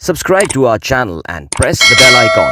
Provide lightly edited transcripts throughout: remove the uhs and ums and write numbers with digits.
Subscribe to our channel and press the bell icon.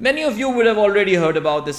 Many of you would have already heard about this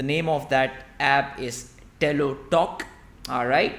The name of that app is TeloTalk, alright?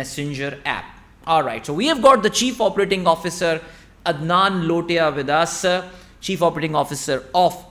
messenger app. Alright, so we have got the Chief Operating Officer Adnan Lotia with us, Chief Operating Officer of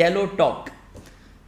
TeloTalk,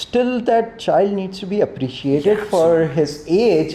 still that child needs to be appreciated for his age,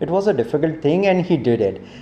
it was a difficult thing and he did it.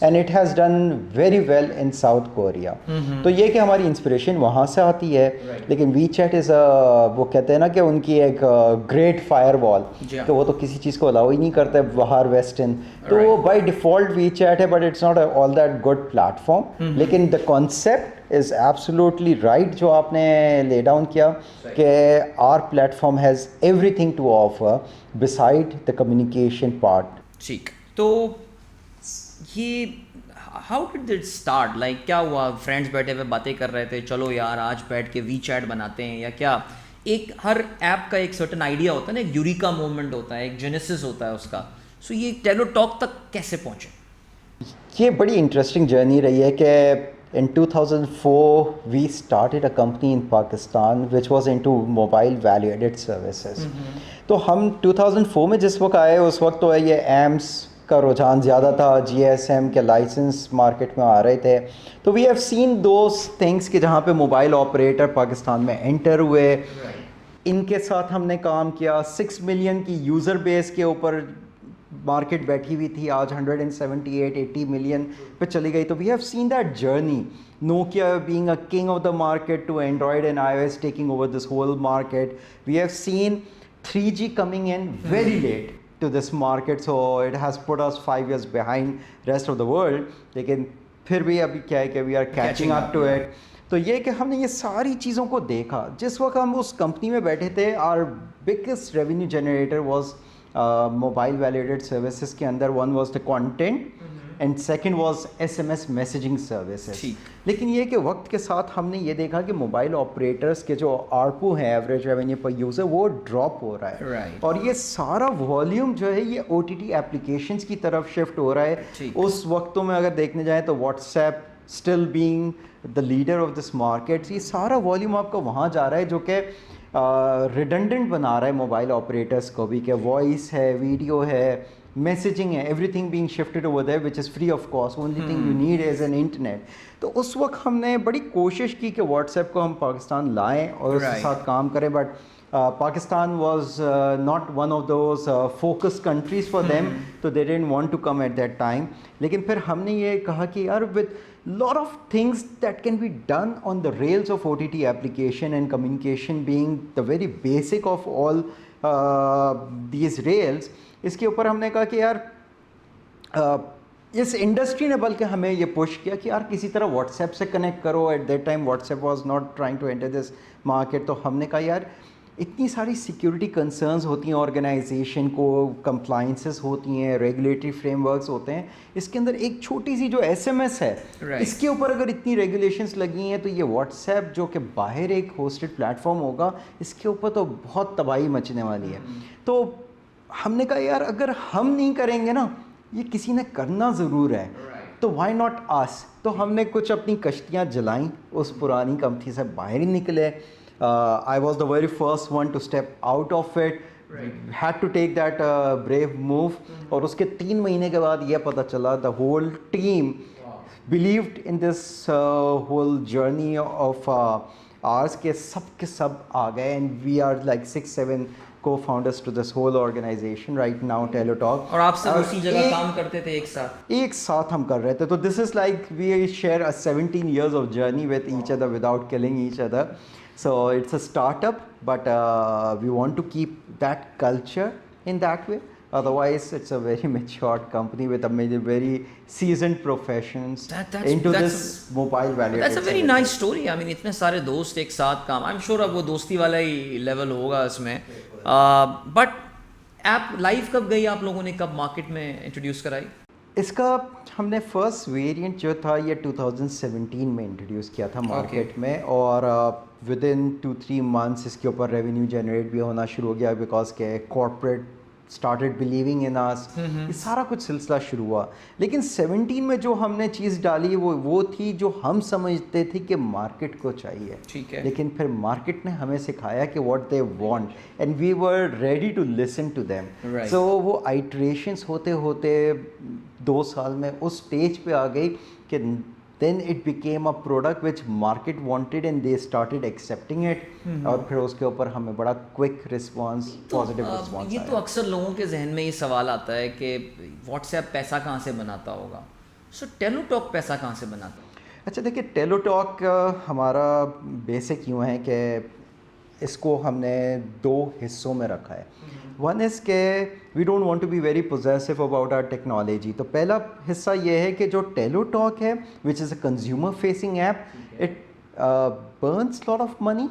And it has done very well in South Korea. تو یہ کہ ہماری inspiration وہاں سے آتی ہے, لیکن وی chat از وہ کہتے ہیں نا کہ ان کی ایک گریٹ فائر وال, تو وہ تو کسی چیز کو الاؤ ہی نہیں کرتا باہر ویسٹرن, تو وہ بائی ڈیفالٹ وی چیٹ ہے, but it's not all that good platform. لیکن the concept is absolutely right جو آپ نے لے ڈاؤن کیا کہ our platform has everything to offer beside the communication part. ٹھیک, تو یہ how did it start, like کیا ہوا, فرینڈس بیٹھے ہوئے باتیں کر رہے تھے, چلو یار آج بیٹھ کے وی چیٹ بناتے ہیں, یا کیا ایک ہر ایپ کا ایک سرٹن آئیڈیا ہوتا ہے نا, ایک یوریکا مومنٹ ہوتا ہے, ایک جینیسس ہوتا ہے اس کا, سو یہ ٹیلو ٹاک تک کیسے پہنچے؟ یہ بڑی انٹرسٹنگ جرنی رہی ہے کہ in 2004 we started a company in Pakistan which was into mobile value added services. تو ہم 2004 میں جس وقت آئے اس وقت تو یہ ایمس کا رجحان زیادہ تھا, جی ایس ایم کے لائسنس مارکیٹ میں آ رہے تھے, تو we have seen those things کہ جہاں پہ موبائل آپریٹر پاکستان میں انٹر ہوئے, ان کے ساتھ ہم نے کام کیا. 6 ملین کی یوزر بیس کے اوپر مارکیٹ بیٹھی ہوئی تھی, آج 178-80 ملین پہ چلی گئی. تو we have seen that journey, Nokia being a king of the market to Android and I O S taking over this whole market. We have seen 3G coming in very late to this market, so it has put us 5 years behind rest of the world. لیکن پھر بھی ابھی کیا ہے کہ we are catching up to it. تو یہ کہ ہم نے یہ ساری چیزوں کو دیکھا. جس وقت ہم اس کمپنی میں بیٹھے تھے, our biggest revenue generator was mobile value added services کے اندر one was the content and second was SMS messaging services. لیکن یہ کہ وقت کے ساتھ ہم نے یہ دیکھا کہ موبائل آپریٹرس کے جو آرپو ہیں, ایوریج ریونیو پر یوزر, وہ ڈراپ ہو رہا ہے, اور یہ سارا والیوم جو ہے یہ OTT ایپلیکیشنس کی طرف شفٹ ہو رہا ہے. اس وقتوں میں اگر دیکھنے جائیں تو what's app still being the leader of this market, یہ سارا والیوم آپ کا وہاں جا رہا ہے, جو کہ ریڈنڈنٹ بنا رہا ہے موبائل آپریٹرس کو بھی, کہ وائس ہے, ویڈیو ہے, میسیجنگ ہے, every thing being shifted over there which is free of cost, only thing you need is an internet. تو اس وقت ہم نے بڑی کوشش کی کہ واٹس ایپ کو ہم پاکستان لائیں اور اس کے ساتھ کام کریں, but Pakistan was not one of those focus countries for them, so they didn't want to come at that time. لیکن پھر ہم نے یہ کہا کہ یار with lot of things that can be done on the rails of OTT application and communication being the very basic of all these rails, اس کے اوپر ہم نے کہا کہ یار اس انڈسٹری نے بلکہ ہمیں یہ پش کیا کہ یار کسی طرح واٹس ایپ سے کنیکٹ کرو. At that time WhatsApp was not trying to enter this market. تو ہم نے کہا یار اتنی ساری سیکیورٹی کنسرنز ہوتی ہیں آرگنائزیشن کو, کمپلائنسز ہوتی ہیں, ریگولیٹری فریم ورکس ہوتے ہیں, اس کے اندر ایک چھوٹی سی جو SMS ہے اس کے اوپر اگر اتنی ریگولیشنز لگی ہیں, تو یہ واٹس ایپ جو کہ باہر ایک ہوسٹڈ پلیٹ فارم ہوگا, اس کے اوپر تو بہت تباہی مچنے والی ہے. تو ہم نے کہا یار اگر ہم نہیں کریں گے نا, یہ کسی نے کرنا ضرور ہے, تو وائی ناٹ آس. تو ہم نے کچھ اپنی کشتیاں جلائیں, اس پرانی کمپنی سے باہر ہی نکلے. I was the very first one to step out of it. Had to take that brave move. اور اس کے 3 مہینے کے بعد یہ پتہ چلا the whole team believed in this whole journey of ours کہ سب کے سب آ گئے, and we are like 6-7 co-founders to this whole organization right now, Teletalk. اور آپ سب اسی جگہ کام کرتے تھے ایک ساتھ ہم کر رہے تھے. تو this is like we share a 17 years of journey with each other without killing each other. So it's a startup, but we want to keep that culture in that way. Otherwise, it's a very matured company with a very seasoned professions into this mobile value. That's a very nice story. I mean, اتنے سارے دوست ایک ساتھ کام. I'm sure اب وہ دوستی والا ہی level ہوگا اس میں. But ایپ لائف کب گئی آپ لوگوں نے, کب مارکیٹ میں انٹروڈیوس کرائی؟ اس کا ہم نے فرسٹ ویریئنٹ جو تھا یہ 2017 میں انٹروڈیوس کیا تھا مارکیٹ میں, اور ود ان 2-3 months اس کے اوپر ریونیو جنریٹ بھی ہونا شروع ہو گیا, بیکاز کہ کارپوریٹ اسٹارٹیڈ بلیونگ ان اس, یہ سارا کچھ سلسلہ شروع ہوا. لیکن 17 میں جو ہم نے چیز ڈالی وہ تھی جو ہم سمجھتے تھے کہ مارکیٹ کو چاہیے, لیکن پھر مارکیٹ نے ہمیں سکھایا کہ what they want, and we were ready to listen to them. So وہ آئٹریشنس ہوتے ہوتے 2 سال میں اس اسٹیج پہ آ گئی کہ then it became a product which market wanted and they started accepting it. اور پھر اس کے اوپر ہمیں بڑا کوئک رسپانس, پازیٹیو رسپانس آیا. یہ تو اکثر لوگوں کے ذہن میں یہ سوال آتا ہے کہ واٹس ایپ پیسہ کہاں سے بناتا ہوگا, سو ٹیلو ٹاک پیسہ کہاں سے بناتا ہے؟ اچھا دیکھیے ٹیلو ٹاک ہمارا بیسک یوں ہے کہ اس کو ہم نے 2 حصوں میں رکھا ہے. ون از کہ we don't want to be very possessive about our technology. تو پہلا حصہ یہ ہے کہ جو ٹیلو ٹاک ہے which is a consumer facing app, it burns lot of money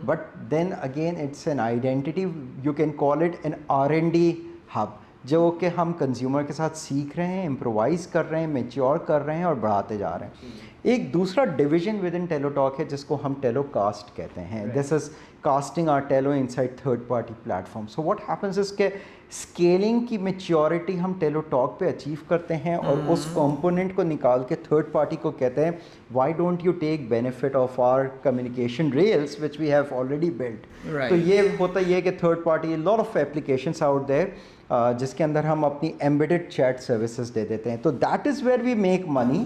but then again it's an identity, you can call it an R&D hub, جو کہ ہم کنزیومر کے ساتھ سیکھ رہے ہیں, امپرووائز کر رہے ہیں, میچیور کر رہے ہیں اور بڑھاتے جا رہے ہیں. ایک دوسرا division within Tello Talk ہے جس کو ہم ٹیلو کاسٹ کہتے ہیں. This is casting our Tello inside third party platform. So what happens is کہ اسکیلنگ کی میچیورٹی ہم ٹیلو ٹاک پہ اچیو کرتے ہیں اور اس کمپوننٹ کو نکال کے تھرڈ پارٹی کو کہتے ہیں why don't you take benefit of our communication rails which we have already build. تو یہ ہوتا یہ کہ third party lot of applications out there جس کے اندر ہم اپنی ایمبیڈڈ چیٹ سروسز دے دیتے ہیں. تو that is where we make money,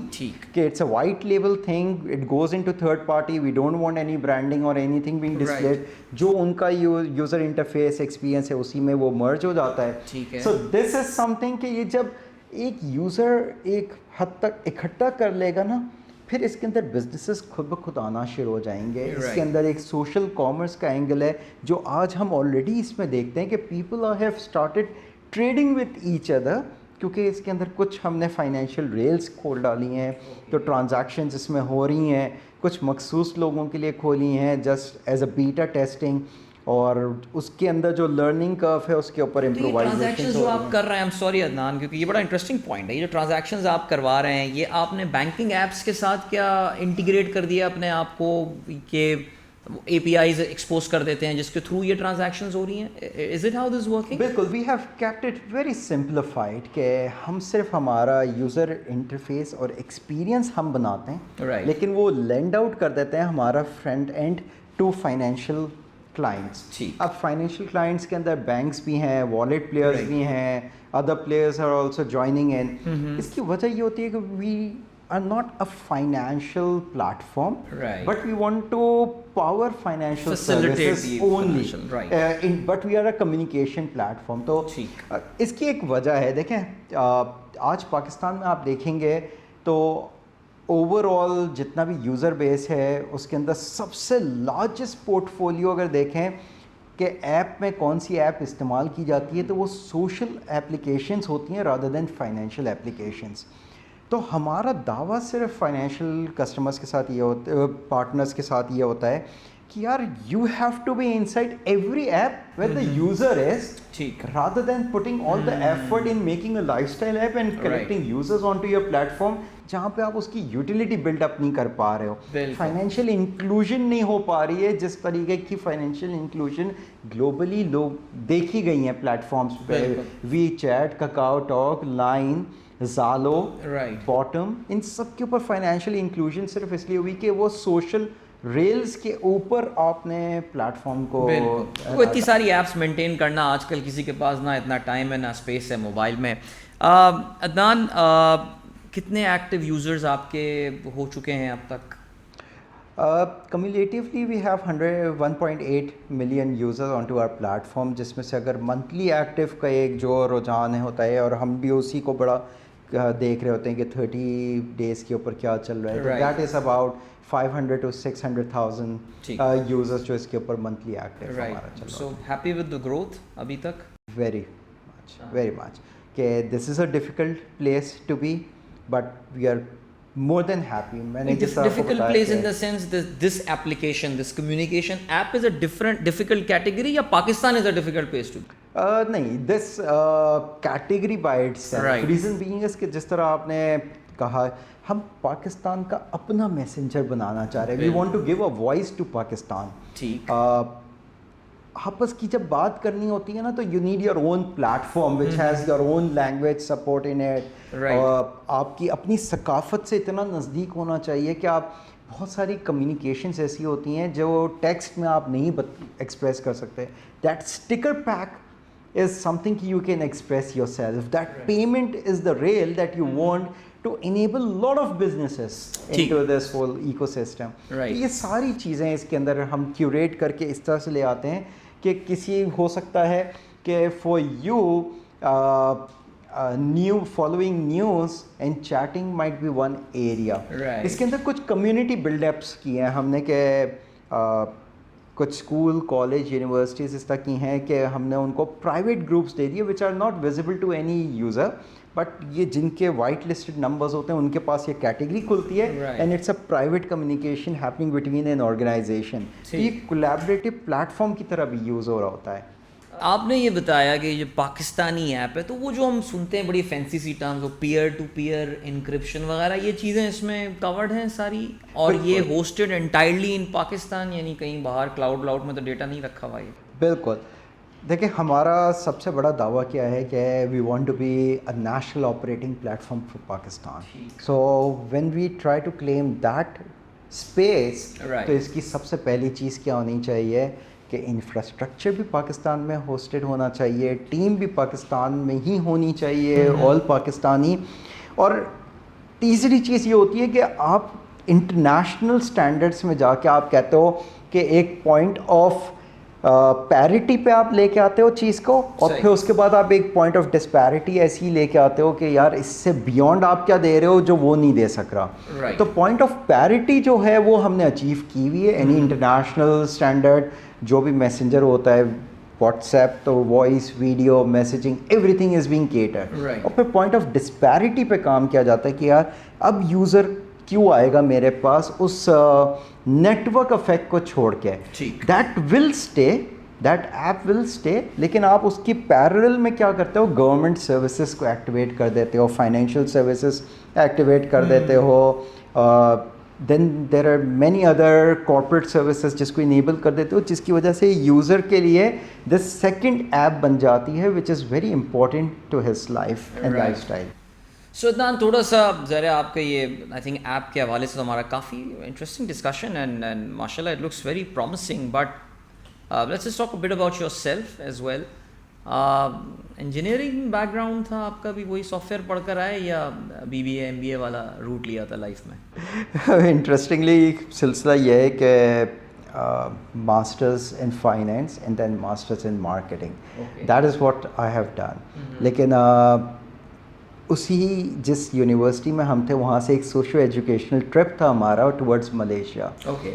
کہ it's a white label thing, it goes into third party, we don't want any branding or anything being displayed. جو ان کا یوزر انٹرفیس ایکسپیرینس ہے اسی میں وہ مرج ہو جاتا ہے. سو دس از سم تھنگ کہ یہ جب ایک یوزر ایک حد تک اکٹھا کر لے گا نا, پھر اس کے اندر بزنسز خود بخود آنا شروع ہو جائیں گے. اس کے اندر ایک سوشل کامرس کا اینگل ہے جو آج ہم آلریڈی اس میں دیکھتے ہیں کہ people have started trading with each other, کیونکہ اس کے اندر کچھ ہم نے فائنینشیل ریلز کھول ڈالی ہیں, تو ٹرانزیکشنز اس میں ہو رہی ہیں, کچھ مخصوص لوگوں کے لیے کھولی ہیں just as a beta testing, اور اس کے اندر جو لرننگ کرو ہے اس کے اوپر امپرووائزیشن جو آپ کر رہے ہیں. I'm sorry عدنان, کیونکہ یہ بڑا انٹرسٹنگ پوائنٹ ہے. یہ جو ٹرانزیکشنز آپ کروا رہے ہیں یہ آپ نے بینکنگ ایپس کے ساتھ کیا انٹیگریٹ کر دیا اپنے آپ کو کہ اے پی آئیز ایکسپوز کر دیتے ہیں جس کے تھرو یہ ٹرانزیکشنز ہو رہی ہیں؟ Is it how this working? بالکل, we have kept it very simplified کہ ہم صرف ہمارا یوزر انٹرفیس اور ایکسپیرینس ہم بناتے ہیں, لیکن وہ لینڈ آؤٹ کر دیتے ہیں ہمارا front end to financial clients. اب فائنینشیل کلائنٹس کے اندر بینکس بھی ہیں, والیٹ پلیئرز بھی ہیں, other players are also joining in. اس کی وجہ یہ ہوتی ہے کہ وی are not a financial platform, but we want to power financial services only, but we are a communication platform. تو اس کی ایک وجہ ہے, دیکھیں آج پاکستان میں آپ دیکھیں گے تو اوور آل جتنا بھی یوزر بیس ہے اس کے اندر سب سے لارجسٹ پورٹ فولیو اگر دیکھیں کہ ایپ میں کون سی ایپ استعمال کی جاتی ہے تو وہ سوشل ایپلیکیشنس ہوتی ہیں رادر دین فائنینشیل ایپلیکیشنس. تو ہمارا دعویٰ صرف فائنینشیل کسٹمرس کے ساتھ یہ ہوتا ہے, پارٹنرس کے ساتھ یہ ہوتا ہے کہ یار you have to be inside every app where the user is, rather than putting all the effort in making a life style app and collecting users on to your platform جہاں پہ آپ اس کی utility build up نہیں کر پا رہے ہو. Financial inclusion نہیں ہو پا رہی ہے جس طریقے کی فائنینشیل انکلوژن گلوبلی لوگ دیکھی گئی ہیں پلیٹفارمس پہ, وی چیٹ, ککاؤ ٹاک, لائن, زالو, باٹم, ان سب کے اوپر فائنینشیل انکلوژن صرف اس لیے ہوئی کہ وہ سوشل ریلز کے اوپر آپ نے پلیٹ فارم کو اتنی ساری ایپس مینٹین کرنا آج کل کسی کے پاس نہ اتنا ٹائم ہے نہ اسپیس ہے موبائل میں. عدنان, کتنے ایکٹیو یوزرز آپ کے ہو چکے ہیں اب تک؟ Cumulatively we have 1.8 million users on to our platform, جس میں سے اگر منتھلی ایکٹیو کا ایک جو رجحان ہوتا ہے اور ہم بھی اسی کو بڑا دیکھ رہے ہوتے ہیں کہ 30 ڈیز کے اوپر کیا چل رہا ہے, تو that is about 500 to 600,000 users جو اس کے اوپر منتھلی ایکٹیو ہمارا چل رہا ہے. So happy with the growth ابھی تک؟ ویری مچ کہ this is a difficult place to be but we are more than happy. This difficult place in the sense this application, this communication app is a difficult category یا Pakistan is a difficult place to be? نہیں, this category by itself. Reason being is کہ جس طرح آپ نے کہا ہم پاکستان کا اپنا میسنجر بنانا چاہ رہے ہیں. We want to give a voice to Pakistan. ٹھیک. آپس کی جب بات کرنی ہوتی ہے نا تو you need your own platform which has your own language support in it. آپ کی اپنی ثقافت سے اتنا نزدیک ہونا چاہیے کہ آپ بہت ساری کمیونیکیشنز ایسی ہوتی ہیں جو ٹیکسٹ میں آپ نہیں ایکسپریس کر سکتے. That sticker pack is something you can express yourself. That payment is the real that you want to enable lot of businesses into this whole ecosystem. یہ ساری چیزیں اس کے اندر ہم کیوریٹ کر کے اس طرح سے لے آتے ہیں کہ کسی ہو سکتا ہے کہ for you following news and chatting might be one area. Right. اس کے اندر کچھ کمیونٹی بلڈ اپس کی ہیں ہم نے کہ کچھ اسکول کالج یونیورسٹیز اس طرح کی ہیں کہ ہم نے ان کو پرائیویٹ گروپس دے دیے which are not visible to any user, but یہ جن کے وائٹ لسٹڈ نمبرز ہوتے ہیں ان کے پاس یہ کیٹیگری کھلتی ہے and it's a private communication happening between an organisation. یہ کولیبریٹو پلیٹ فارم کی طرح بھی یوز ہو رہا ہوتا ہے. آپ نے یہ بتایا کہ یہ پاکستانی ایپ ہے, تو وہ جو ہم سنتے ہیں بڑی فینسی سی ٹرمز, وہ پیئر ٹو پیئر انکرپشن وغیرہ, یہ چیزیں اس میں کورڈ ہیں ساری, اور یہ ہوسٹڈ انٹائرلی ان پاکستان, یعنی کہیں باہر کلاؤڈ میں تو ڈیٹا نہیں رکھا ہوا ہے؟ بالکل. دیکھیں ہمارا سب سے بڑا دعویٰ کیا ہے کہ we want to be a national operating platform for Pakistan. So when we try to claim that space, تو اس کی سب سے پہلی چیز کیا ہونی چاہیے کہ انفراسٹرکچر بھی پاکستان میں ہوسٹڈ ہونا چاہیے, ٹیم بھی پاکستان میں ہی ہونی چاہیے, آل پاکستانی. اور تیسری چیز یہ ہوتی ہے کہ آپ انٹرنیشنل اسٹینڈرڈس میں جا کے آپ کہتے ہو کہ ایک پوائنٹ آف پیرٹی پہ آپ لے کے آتے ہو چیز کو, اور پھر اس کے بعد آپ ایک پوائنٹ آف ڈسپیرٹی ایسی لے کے آتے ہو کہ یار اس سے بیونڈ آپ کیا دے رہے ہو جو وہ نہیں دے سک رہا. تو پوائنٹ آف پیرٹی جو ہے وہ ہم نے اچیو کی ہوئی ہے. اینی انٹرنیشنل اسٹینڈرڈ جو بھی میسنجر ہوتا ہے, واٹس ایپ, تو voice video messaging everything is being catered. اور پھر پوائنٹ آف ڈسپیرٹی پہ کام کیا جاتا ہے کہ یار اب یوزر کیوں آئے گا میرے پاس اس نیٹ ورک افیکٹ کو چھوڑ کے. That will stay, that app will stay, لیکن آپ اس کی پیرل میں کیا کرتے ہو, گورنمنٹ سروسز کو ایکٹیویٹ کر دیتے ہو, فائنینشیل سروسز ایکٹیویٹ کر دیتے ہو, then there are many other corporate services جس کو انیبل کر دیتے ہو, جس کی وجہ سے یوزر کے لیے دس سیکنڈ ایپ بن جاتی ہے which is very important to his life and lifestyle. So Adnan, تھوڑا سا ذرا آپ کا یہ آئی تھنک ایپ کے حوالے سے تو ہمارا کافی انٹرسٹنگ ڈسکشن اینڈ ماشاء اللہ it looks very promising, but let's just talk a bit about yourself as well. Engineering background تھا آپ کا بھی, وہی سافٹ ویئر پڑھ کر آئے یا BBA MBA والا روٹ لیا تھا لائف میں؟ انٹرسٹنگلی سلسلہ یہ ہے کہ masters in finance and then masters in marketing, that is what I have done. لیکن اسی جس یونیورسٹی میں ہم تھے وہاں سے ایک سوشو ایجوکیشنل ٹرپ تھا ہمارا ٹورڈز ملیشیا.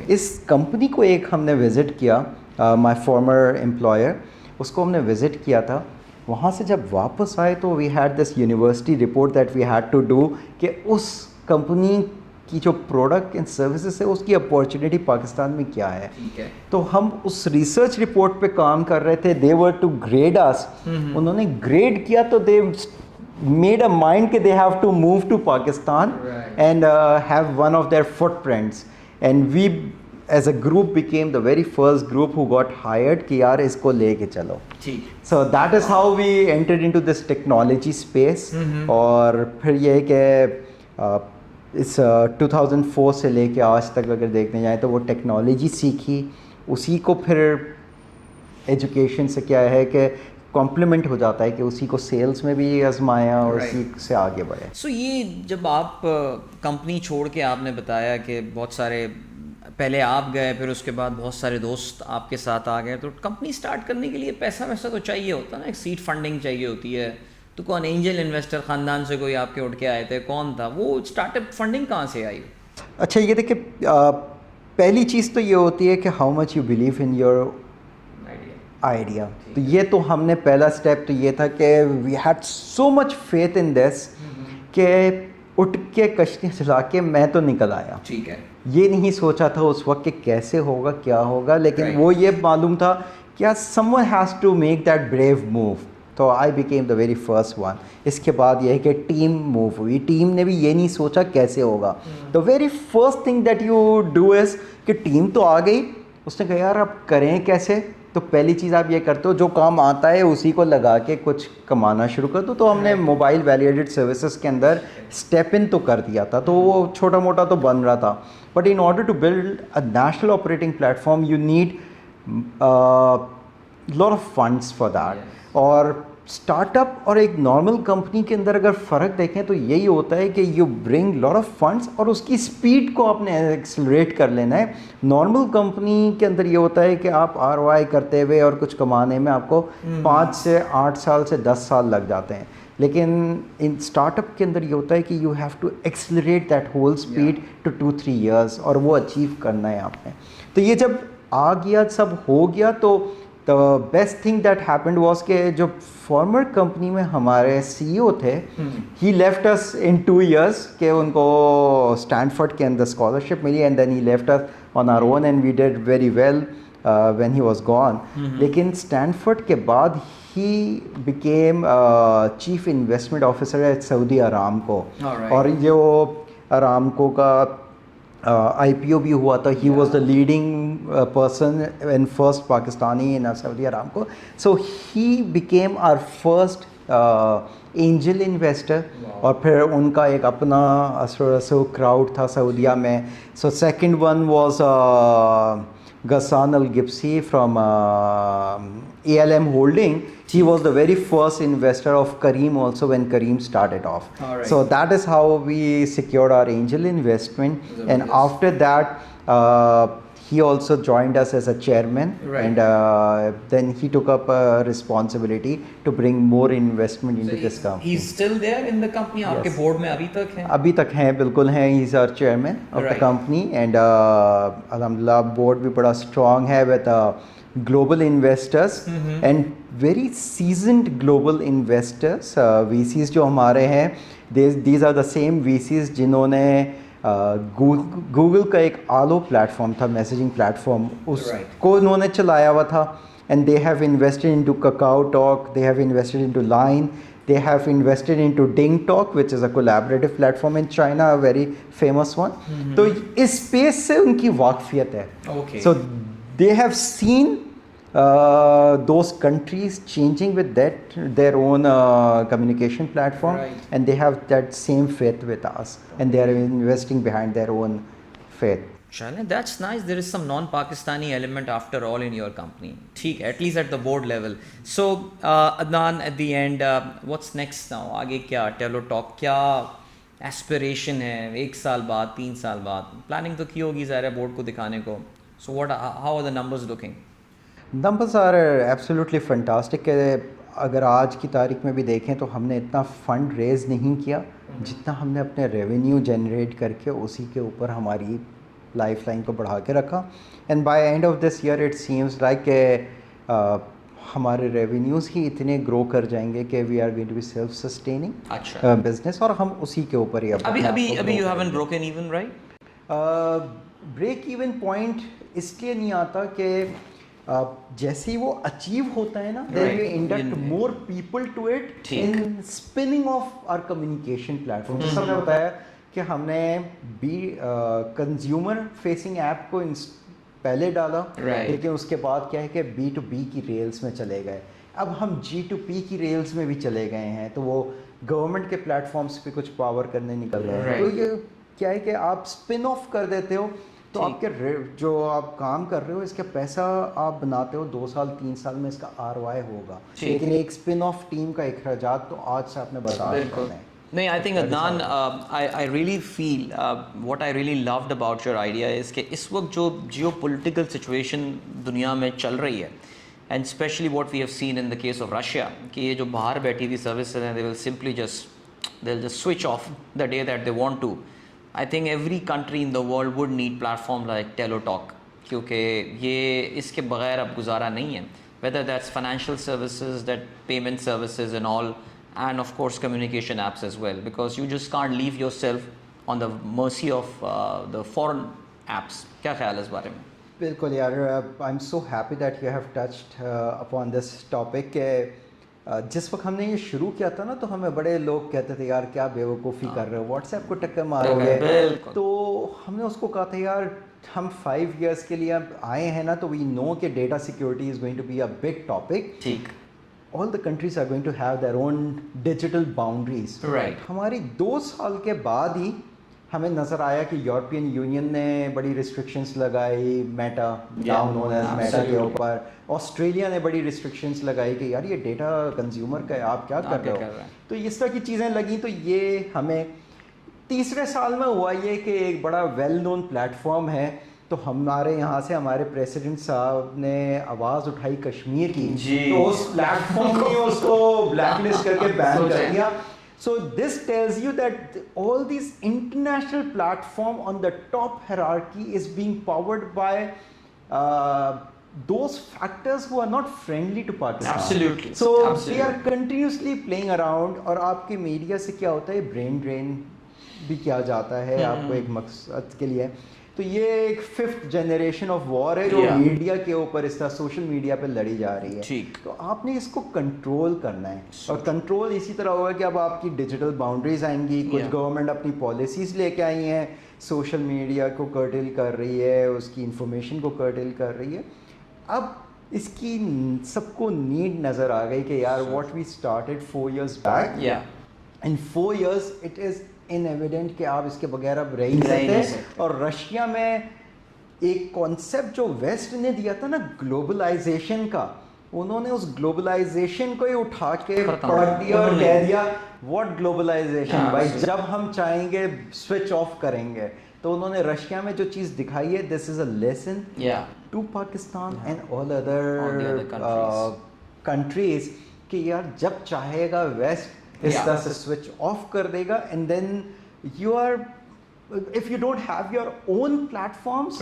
اس کمپنی کو ایک ہم نے وزٹ کیا, مائی فارمر امپلائر, اس کو ہم نے وزٹ کیا تھا. وہاں سے جب واپس آئے تو we had this university report that we had to do کہ اس کمپنی کی جو پروڈکٹ اینڈ سروسز ہے اس کی اپارچونیٹی پاکستان میں کیا ہے. تو ہم اس ریسرچ رپورٹ پہ کام کر رہے تھے. دے ور ٹو گریڈ اس, انہوں نے گریڈ کیا تو دے made a mind کہ they have to move to Pakistan and have one of their footprints, and we as a group became the very first group who got hired کہ یار اس کو لے کے چلو. So that is how we entered into this technology space. اور پھر یہ کہ اس 2004 سے لے کے آج تک اگر دیکھنے جائیں تو وہ ٹیکنالوجی سیکھی, اسی کو پھر ایجوکیشن سے کیا ہے کہ کمپلیمنٹ ہو جاتا ہے کہ اسی کو سیلس میں بھی آزمایا اور اسی سے آگے بڑھے. سو یہ جب آپ کمپنی چھوڑ کے آپ نے بتایا کہ بہت سارے پہلے آپ گئے, پھر اس کے بعد بہت سارے دوست آپ کے ساتھ آ گئے, تو کمپنی اسٹارٹ کرنے کے لیے پیسہ ویسا تو چاہیے ہوتا ہے نا, ایک سیڈ فنڈنگ چاہیے ہوتی ہے. تو کون اینجل انویسٹر خاندان سے کوئی آپ کے اٹھ کے آئے تھے, کون تھا وہ اسٹارٹ اپ فنڈنگ کہاں سے آئی؟ اچھا یہ دیکھیں, پہلی چیز تو یہ ہوتی ہے کہ how much you believe in your idea. تو یہ تو ہم نے پہلا اسٹیپ تو یہ تھا کہ we had so much faith in دس کہ اٹھ کے کشتی چلا کے میں تو نکل آیا. ٹھیک ہے, یہ نہیں سوچا تھا اس وقت کہ کیسے ہوگا کیا ہوگا, لیکن وہ یہ معلوم تھا کہ someone has to make that brave move. تو I became the very first one. اس کے بعد یہ ہے کہ ٹیم موو ہوئی, ٹیم نے بھی یہ نہیں سوچا کیسے ہوگا. دا very first thing that you do is کہ ٹیم تو آ گئی, اس نے کہا یار اب کریں کیسے. تو پہلی چیز آپ یہ کرتے ہو جو کام آتا ہے اسی کو لگا کے کچھ کمانا شروع کر دو. تو ہم نے موبائل ویلیو ایڈڈ سروسز کے اندر اسٹیپ ان تو کر دیا تھا, تو وہ چھوٹا موٹا تو بن رہا تھا. But in order to build a national operating platform you need lot of funds for that. اور اسٹارٹ اپ اور ایک نارمل کمپنی کے اندر اگر فرق دیکھیں تو یہی ہوتا ہے کہ you bring lot of funds اور اس کی اسپیڈ کو آپ نے ایکسلریٹ کر لینا ہے. نارمل کمپنی کے اندر یہ ہوتا ہے کہ آپ ROI کرتے ہوئے اور کچھ کمانے میں آپ کو 5 سے 8 سال سے 10 سال لگ جاتے ہیں. لیکن ان اسٹارٹ اپ کے اندر یہ ہوتا ہے کہ you have to accelerate that whole speed to 2-3 years اور وہ اچیو کرنا ہے آپ نے. تو یہ جب آ گیا سب ہو گیا تو the best thing that happened was کہ جو فارمر کمپنی میں ہمارے CEO تھے he left us in 2 years کہ ان کو اسٹینفرڈ کے اندر اسکالرشپ ملی and then he left us on our own and we did very well when he was gone. لیکن اسٹینفرڈ کے بعد he became chief investment officer at Saudi Aramco اور جو ارامکو کا آئی پی او بھی ہوا تھا. He was the leading person and first Pakistani in Saudi Aramco. So he became our first angel investor اور پھر ان کا ایک اپنا اثر رسو کراؤڈ تھا سعودیہ میں. So second one was Ghassan Al-Gibsi from ALM Holding. He was the very first investor of Careem also when Careem started off. Right. So that is how we secured our angel investment. And after that, he also joined us as a chairman. Right. And then he took up a responsibility to bring more investment into this company. He's still there in the company? Yes. Aapke board mein abhi tak hain? Abhi tak hain, bilkul hain. He's our chairman of the company. And alhamdulillah board bhi bada strong hai with global investors and very seasoned global investors. VCs جو ہمارے ہیں these are the same VCs جنہوں نے Google کا ایک آلو platform تھا messaging platform اس کو انہوں نے چلایا ہوا تھا. And they have invested into KakaoTalk, they have invested into Line, they have invested into DingTalk which is a collaborative platform in China, very famous one. تو اس space سے ان کی واقفیت ہے. So they have seen those countries changing with that their own communication platform. Right. And they have that same faith with us and they are investing behind their own faith. Chale, that's nice. There is some non-Pakistani element after all in your company. Theek, at least at the board level. So Adnan, at the end, what's next now? Aage kya? Telo Talk kya aspiration hai 1 saal baad, 3 saal baad? Planning to ki hogi zahir hai board ko dikhane ko. So how are the numbers looking? Numbers are absolutely fantastic کہ اگر آج کی تاریخ میں بھی دیکھیں تو ہم نے اتنا فنڈ ریز نہیں کیا جتنا ہم نے اپنے ریونیو جنریٹ کر کے اسی کے اوپر ہماری لائف لائن کو بڑھا کے رکھا. And by end of this year it seems like کہ ہمارے ریونیوز ہی اتنے گرو کر جائیں گے کہ we are going to be self sustaining business اور ہم اسی کے اوپر ہی ابھی you haven't broken even right. Break even point اس لیے نہیں آتا کہ جیسے ہی وہ اچیو ہوتا ہے نا then we induct more people to it in spinning off our communication platform. جیسا میں نے بتایا کہ ہم نے بھی کنزیومر فیسنگ ایپ کو پہلے ڈالا لیکن اس کے بعد کیا ہے کہ B2B کی ریلز میں چلے گئے. اب ہم G2P کی ریلز میں بھی چلے گئے ہیں تو وہ گورنمنٹ کے پلیٹ فارمس پہ کچھ پاور کرنے نکل رہے ہیں. تو یہ کیا ہے کہ آپ اسپن آف کر دیتے ہو تو آپ کے جو آپ کام کر رہے ہو اس کا پیسہ آپ بناتے ہو 2 سال 3 سال میں اس کا ROI ہوگا. لیکن ایک اسپن آف ٹیم کا اخراجات تو آج سے آپ نے بتا دیا. نہیں, I think Adnan, I really feel what I really loved about your idea is کہ اس وقت جو جیو پولیٹیکل سچویشن دنیا میں چل رہی ہے and especially what we have seen in the case of Russia کہ یہ جو باہر بیٹھی ہوئی سروسز ہیں they will simply just switch off the day that they want to. I think every country in the world would need platform like TeleTalk کیونکہ یہ اس کے بغیر اب گزارا نہیں ہے, whether that's financial services, that payment services and all, and of course communication apps as well, because you just can't leave yourself on the mercy of the foreign apps. کیا خیال ہے اس بارے میں؟ بالکل یار, I'm so happy that you have touched upon this topic کہ جس وقت ہم نے یہ شروع کیا تھا نا تو ہمیں بڑے لوگ کہتے تھے یار کیا بیوقوفی کر رہے ہو, واٹس ایپ کو ٹکر مارو گے. تو ہم نے اس کو کہا تھا یار ہم 5 ایئرس کے لیے آئے ہیں نا تو وی نو کہ data security is going to be a big topic. ٹھیک, all the countries are going to have their own digital boundaries. Right. ہماری 2 سال کے بعد ہی ہمیں نظر آیا کہ یورپین یونین نے بڑی ریسٹرکشنس لگائی Meta now known as Meta کے اوپر, آسٹریلیا نے بڑی ریسٹرکشنس لگائی کہ یار یہ ڈیٹا کنزیومر کا ہے آپ کیا کر رہے ہو. تو اس طرح کی چیزیں لگیں تو یہ ہمیں 3رے سال میں ہوا یہ کہ ایک بڑا ویل نون پلیٹ فارم ہے تو ہمارے یہاں سے ہمارے پریسیڈنٹ صاحب نے آواز اٹھائی کشمیر کی, تو اس پلیٹ فارم نے اس کو بلیک لسٹ کر کے بین کر دیا. So this tells you that all these international platform on the top hierarchy is being powered by those factors who are not friendly to Pakistan. Absolutely. So they are continuously playing around, اور آپ کے media سے کیا ہوتا ہے, brain drain بھی کیا جاتا ہے آپ کو ایک مقصد کے لیے. تو یہ ایک 5th جنریشن آف وار ہے جو میڈیا کے اوپر اس طرح سوشل میڈیا پہ لڑی جا رہی ہے. تو آپ نے اس کو کنٹرول کرنا ہے, اور کنٹرول اسی طرح ہوگا کہ اب آپ کی ڈیجیٹل باؤنڈریز آئیں گی. کچھ گورنمنٹ اپنی پالیسیز لے کے آئی ہیں, سوشل میڈیا کو کرٹل کر رہی ہے, اس کی انفارمیشن کو کرٹل کر رہی ہے. اب اس کی سب کو نیڈ نظر آ گئی کہ یار what we started 4 years back, in 4 years it is an evident کہ آپ اس کے بغیر اب رہ ہی نہیں سکتے. اور رشیا میں ایک کانسیپٹ جو ویسٹ نے دیا تھا نا گلوبلائزیشن کا, انہوں نے اس گلوبلائزیشن کو ہی اٹھا کے پڑھ دیا اور کہہ دیا واٹ گلوبلائزیشن بھائی, جب ہم چاہیں گے سوئچ آف کریں گے. تو انہوں نے رشیا میں جو چیز دکھائی ہے, this is a lesson to Pakistan and all other countries کہ یار جب چاہے گا ویسٹ اس طرح سے سوئچ آف کر دے گا, and then you are if you don't have your own platforms,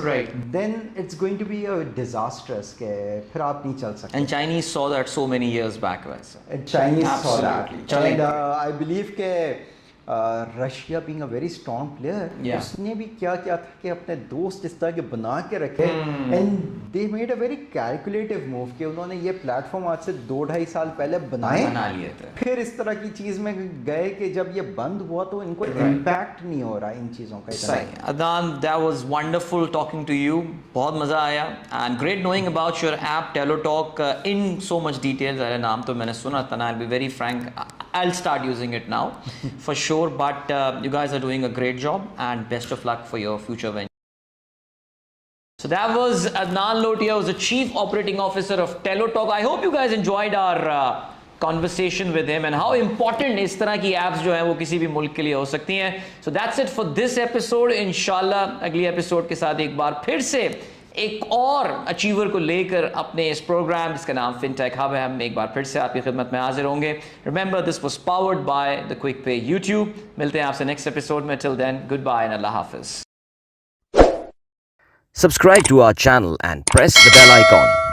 then it's going to be a disastrous کہ پھر آپ نہیں چل سکتے. And Chinese saw that so many years back ویسے. Chinese saw that. And I believe کہ Russia being a very strong player, اس نے بھی کیا کیا تھا کہ اپنے دوست اس طرح کے بنا کے رکھے, and they made a very calculative move کہ انہوں نے یہ پلیٹ فارم آج سے 2-2.5 سال پہلے بنا لیے تھے. پھر اس طرح کی چیز میں گئے کہ جب یہ بند ہوا تو ان کو امپیکٹ نہیں ہو رہا ان چیزوں کا. صحیح. Adnan, that was wonderful talking to you. بہت مزہ آیا, and great knowing about your app Tello Talk in so much details. ارے نام تو میں نے سنا تھا, I'll be very frank, I'll start using it now for sure, but you guys are doing a great job and best of luck for your future venture. So that was Adnan Lotia, who's the Chief Operating Officer of Tello Talk. I hope you guys enjoyed our conversation with him and how important اس طرح کی apps جو ہیں وہ کسی بھی ملک کے لیے ہو سکتی ہیں. So that's it for this episode. انشاءاللہ اگلی ایپیسوڈ کے ساتھ ایک بار پھر سے ایک اور اچیور کو لے کر اپنے اس پروگرام جس کا نام FinTech Hub ہے, ہم ایک بار پھر سے آپ کی خدمت میں حاضر ہوں گے. Remember this was powered by the Quick Pay YouTube. ملتے ہیں آپ سے نیکسٹ ایپیسوڈ میں. Till then, goodbye and اللہ حافظ. Subscribe to our channel and press the bell icon.